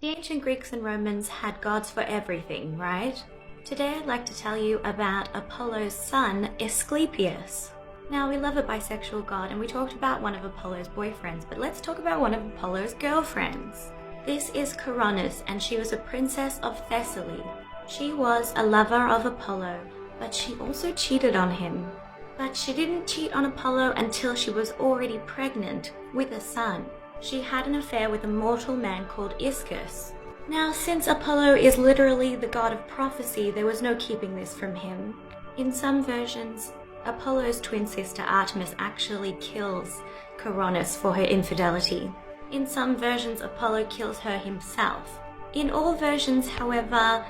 The ancient Greeks and Romans had gods for everything, right? Today I'd like to tell you about Apollo's son, Aesclepius. Now, we love a bisexual god and we talked about one of Apollo's boyfriends, but let's talk about one of Apollo's girlfriends. This is Coronis, and she was a princess of Thessaly. She was a lover of Apollo, but she also cheated on him. But she didn't cheat on Apollo until she was already pregnant with a son. She had an affair with a mortal man called Aesclepius. Now, since Apollo is literally the god of prophecy, there was no keeping this from him. In some versions, Apollo's twin sister Artemis actually kills Coronis for her infidelity. In some versions, Apollo kills her himself. In all versions, however,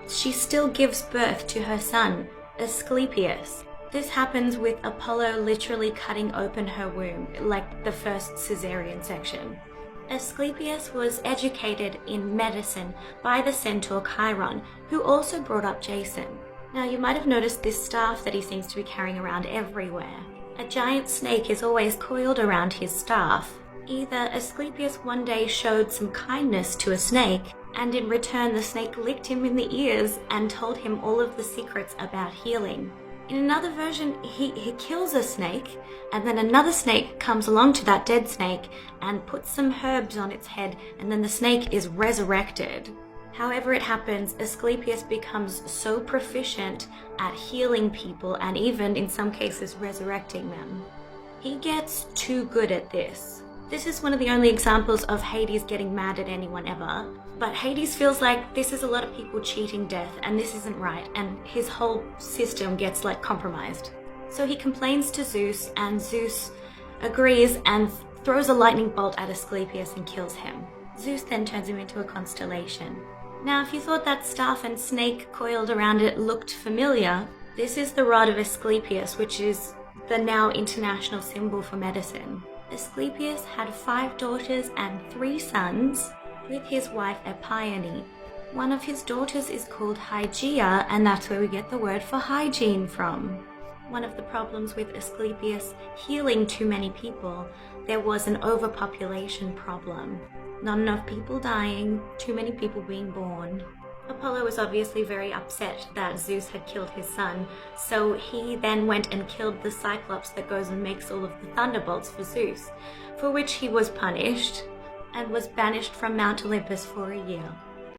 she still gives birth to her son, Aesclepius. This happens with Apollo literally cutting open her womb, like the first cesarean section. Aesclepius was educated in medicine by the centaur Chiron, who also brought up Jason. Now, you might have noticed this staff that he seems to be carrying around everywhere. A giant snake is always coiled around his staff. Either Aesclepius one day showed some kindness to a snake, and in return the snake licked him in the ears and told him all of the secrets about healing. In another version, he kills a snake, and then another snake comes along to that dead snake and puts some herbs on its head, and then the snake is resurrected. However it happens, Aesclepius becomes so proficient at healing people and even, in some cases, resurrecting them. He gets too good at this. This is one of the only examples of Hades getting mad at anyone ever. But Hades feels like this is a lot of people cheating death and this isn't right, and his whole system gets compromised. So he complains to Zeus, and Zeus agrees and throws a lightning bolt at Aesclepius and kills him. Zeus then turns him into a constellation. Now, if you thought that staff and snake coiled around it looked familiar, this is the rod of Aesclepius, which is the now international symbol for medicine. Aesclepius had 5 daughters and 3 sons with his wife Epione. One of his daughters is called Hygeia, and that's where we get the word for hygiene from. One of the problems with Aesclepius healing too many people, there was an overpopulation problem. Not enough people dying, too many people being born. Apollo was obviously very upset that Zeus had killed his son, so he then went and killed the Cyclops that goes and makes all of the thunderbolts for Zeus, for which he was punished and was banished from Mount Olympus for a year.